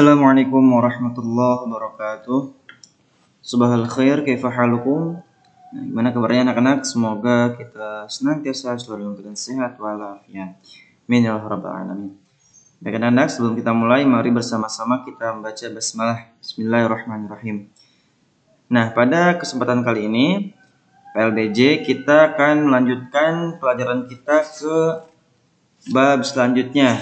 Assalamualaikum warahmatullahi wabarakatuh. Subahal khair, kaifa halukum? Gimana kabarnya anak-anak? Semoga kita senantiasa selalu dalam keadaan sehat walafiat. Amin ya rabbal alamin. Baik anak-anak, sebelum kita mulai, mari bersama-sama kita membaca basmalah. Bismillahirrahmanirrahim. Nah, pada kesempatan kali ini PLDJ kita akan melanjutkan pelajaran kita ke bab selanjutnya,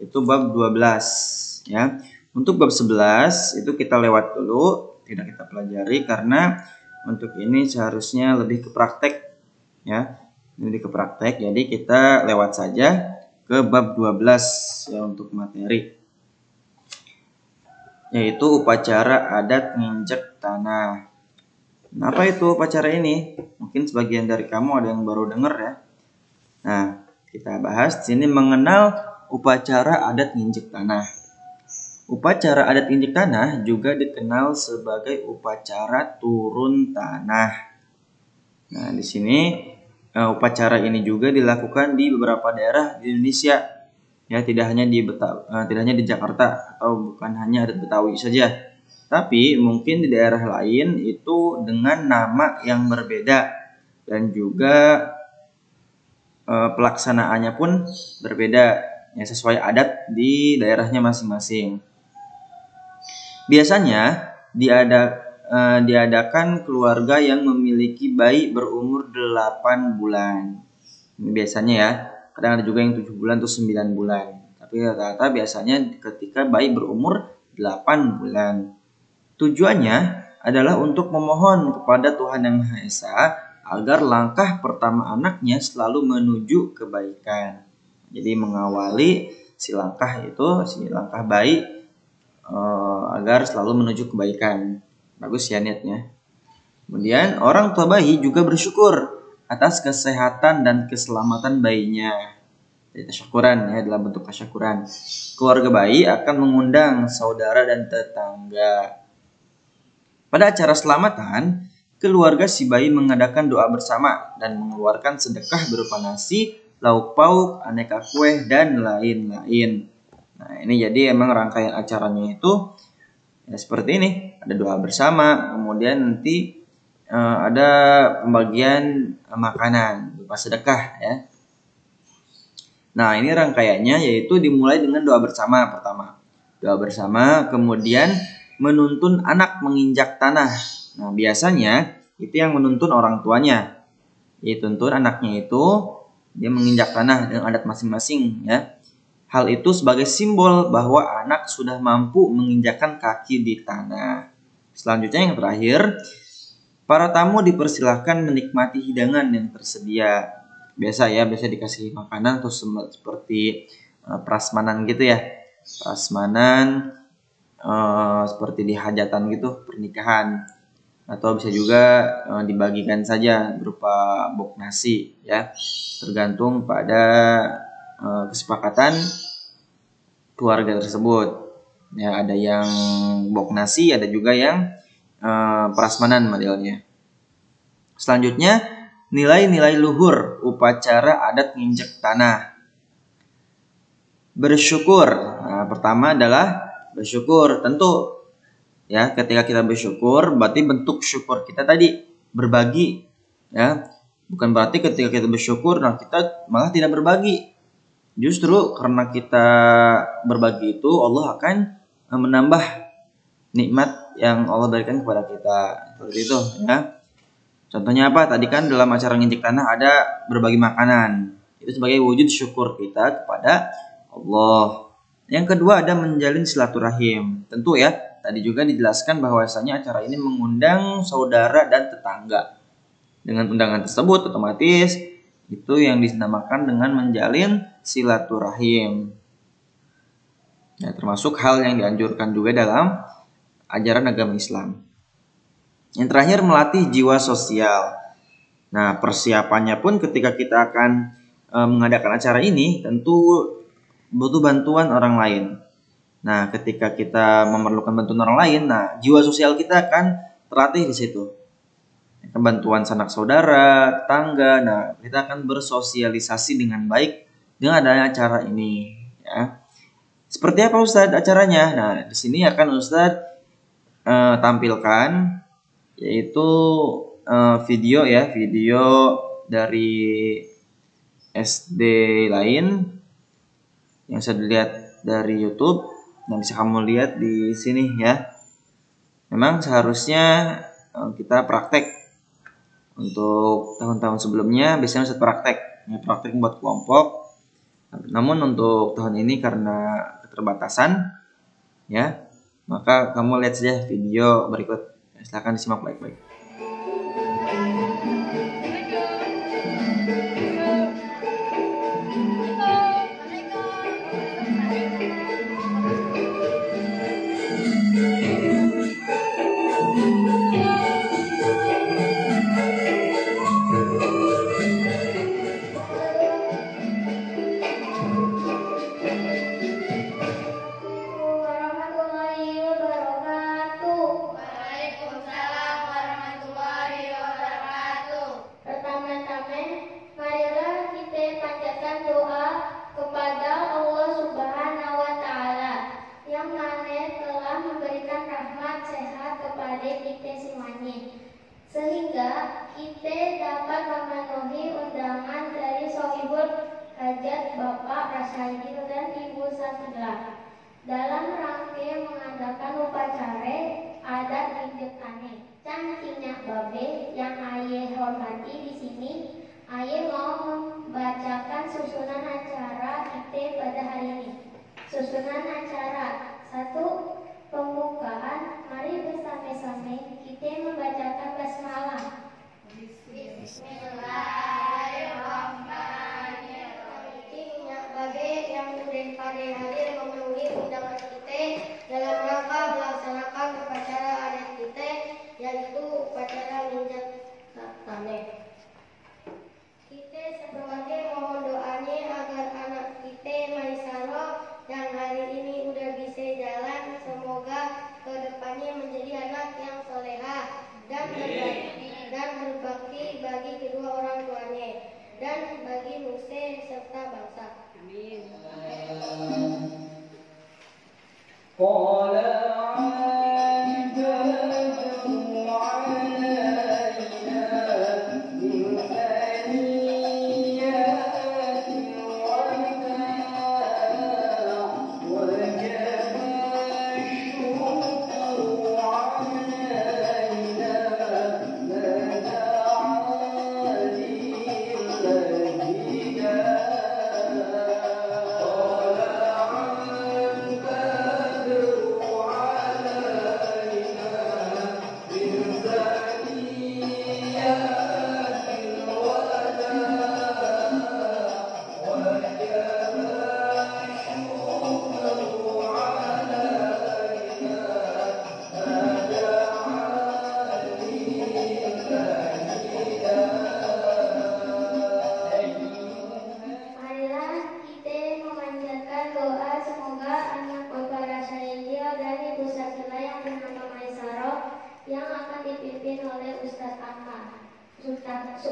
yaitu bab 12 ya. Untuk bab 11 itu kita lewat dulu, tidak kita pelajari karena untuk ini seharusnya lebih ke praktek ya. Lebih ke praktek, jadi kita lewat saja ke bab 12 ya untuk materi. Yaitu upacara adat nginjek tanah. Nah, apa itu upacara ini? Mungkin sebagian dari kamu ada yang baru dengar ya. Nah, kita bahas di sini mengenal upacara adat nginjek tanah. Upacara adat injek tanah juga dikenal sebagai upacara turun tanah. Nah, di sini upacara ini juga dilakukan di beberapa daerah di Indonesia. Ya, tidak hanya di Jakarta atau bukan hanya adat Betawi saja. Tapi mungkin di daerah lain itu dengan nama yang berbeda dan juga pelaksanaannya pun berbeda ya, sesuai adat di daerahnya masing-masing. Biasanya diadakan keluarga yang memiliki bayi berumur 8 bulan. Ini biasanya ya, kadang ada juga yang 7 bulan atau 9 bulan. Tapi rata-rata biasanya ketika bayi berumur 8 bulan. Tujuannya adalah untuk memohon kepada Tuhan Yang Maha Esa agar langkah pertama anaknya selalu menuju kebaikan. Jadi mengawali si langkah bayi agar selalu menuju kebaikan. Bagus ya niatnya. Kemudian orang tua bayi juga bersyukur atas kesehatan dan keselamatan bayinya. Jadi tasyakuran ya, dalam bentuk tasyakuran. Keluarga bayi akan mengundang saudara dan tetangga. Pada acara selamatan, keluarga si bayi mengadakan doa bersama dan mengeluarkan sedekah berupa nasi, lauk pauk, aneka kue dan lain-lain. Nah, ini jadi emang rangkaian acaranya itu ya seperti ini. Ada doa bersama, kemudian nanti ada pembagian makanan berupa sedekah ya. Nah, ini rangkaiannya yaitu dimulai dengan doa bersama pertama. Doa bersama, kemudian menuntun anak menginjak tanah. Nah, biasanya itu yang menuntun orang tuanya. Dituntun anaknya itu dia menginjak tanah dengan adat masing-masing ya. Hal itu sebagai simbol bahwa anak sudah mampu menginjakkan kaki di tanah. Selanjutnya yang terakhir, para tamu dipersilahkan menikmati hidangan yang tersedia. Biasa dikasih makanan atau seperti prasmanan gitu ya. Prasmanan seperti di hajatan gitu, pernikahan. Atau bisa juga dibagikan saja berupa bok nasi ya. Tergantung pada kesepakatan keluarga tersebut ya, ada yang bok nasi, ada juga yang prasmanan modelnya. Selanjutnya nilai-nilai luhur upacara adat nginjek tanah. Bersyukur. Nah, pertama adalah bersyukur. Tentu ya, ketika kita bersyukur berarti bentuk syukur kita tadi berbagi ya. Bukan berarti ketika kita bersyukur nah kita malah tidak berbagi. Justru karena kita berbagi itu Allah akan menambah nikmat yang Allah berikan kepada kita. Seperti itu ya. Contohnya apa? Tadi kan dalam acara nginjek tanah ada berbagi makanan. Itu sebagai wujud syukur kita kepada Allah. Yang kedua ada menjalin silaturahim. Tentu ya, tadi juga dijelaskan bahwasanya acara ini mengundang saudara dan tetangga. Dengan undangan tersebut otomatis itu yang dinamakan dengan menjalin silaturahim. Ya, termasuk hal yang dianjurkan juga dalam ajaran agama Islam. Yang terakhir melatih jiwa sosial. Nah, persiapannya pun ketika kita akan mengadakan acara ini tentu butuh bantuan orang lain. Nah, ketika kita memerlukan bantuan orang lain, nah jiwa sosial kita akan terlatih di situ. Bantuan sanak saudara, tetangga. Nah, kita akan bersosialisasi dengan baik dengan adanya acara ini ya. Seperti apa Ustadz acaranya? Nah, di sini akan Ustadz tampilkan yaitu video ya, video dari SD lain yang bisa dilihat dari YouTube dan bisa kamu lihat di sini ya. Memang seharusnya kita praktek untuk tahun-tahun sebelumnya biasanya Ustadz praktek buat kelompok. Namun untuk tahun ini karena keterbatasan ya, maka kamu lihat saja video berikut. Silahkan disimak baik-baik. Sehingga kita dapat memenuhi undangan dari Sohibul Hajat Bapak Rasyidil dan Ibu Safilah dalam rangka mengadakan upacara adat Idul Adha. Cantiknya babe yang ayah hormati di sini, ayah mau membacakan susunan acara kita pada hari ini. Susunan acara 1. Pembukaan. Mari bersama-sama kita membacakan basmalah. Bismillahirrahmanirrahim. Babe yang sudah pada hadir memenuhi undangan kita dalam rangka melaksanakan upacara adat kita, yaitu upacara minjat tanah. Kita sebagai mohon doanya agar anak kita Maisaro yang hari ini udah bisa jalan, semoga kedepannya menjadi anak yang solehah dan berbakti bagi kedua orang tuanya dan bagi nusa serta bangsa. Amin.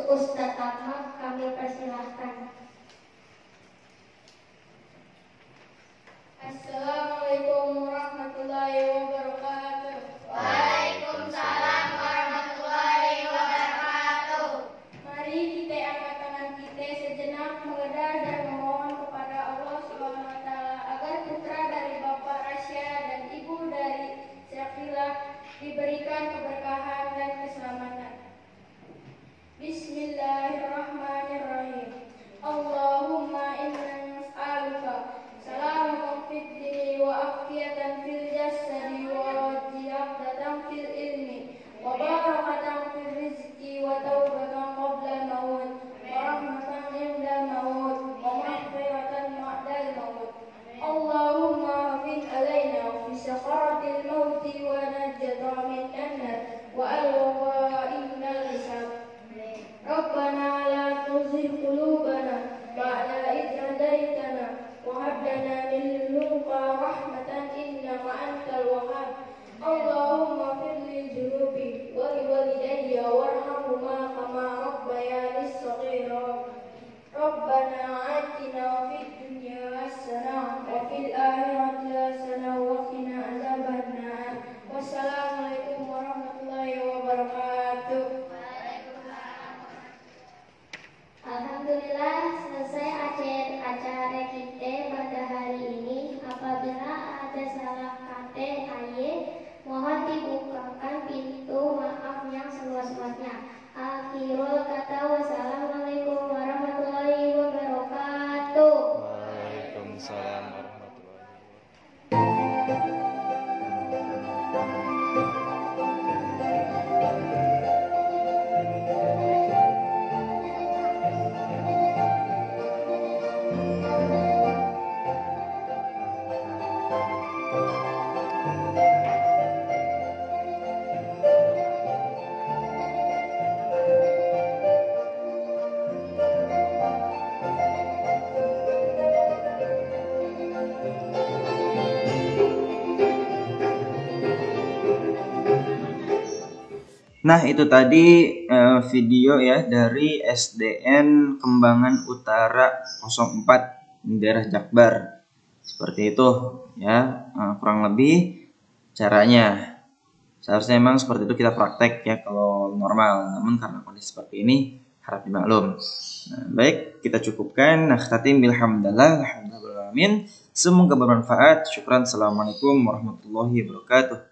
Ustadz Ahmad, kami persilahkan. Assalamualaikum warahmatullahi wabarakatuh. Waalaikumsalam warahmatullahi wabarakatuh. Mari kita angkat tangan kita sejenak mengendar dan memohon kepada Allah Subhanahu wa taala agar putra dari Bapak Rasya dan Ibu dari Safilah diberikan keberkahan dan keselamatan. Bismillahirrahmanirrahim. Allahumma inna nas'aluka salamatan fid dini wa afiyatan fil jasadi wa Akhirul kata wassalamualaikum warahmatullahi wabarakatuh. Waalaikumsalam warahmatullahi Nah, itu tadi video ya dari SDN Kembangan Utara 04 daerah Jakbar. Seperti itu ya, kurang lebih caranya. Seharusnya memang seperti itu kita praktek ya kalau normal. Namun karena kondisi seperti ini harap dimaklum. Nah, baik, kita cukupkan. Nakhtatim bilhamdalillah, alhamdulillah. Semoga bermanfaat. Syukran. Assalamualaikum warahmatullahi wabarakatuh.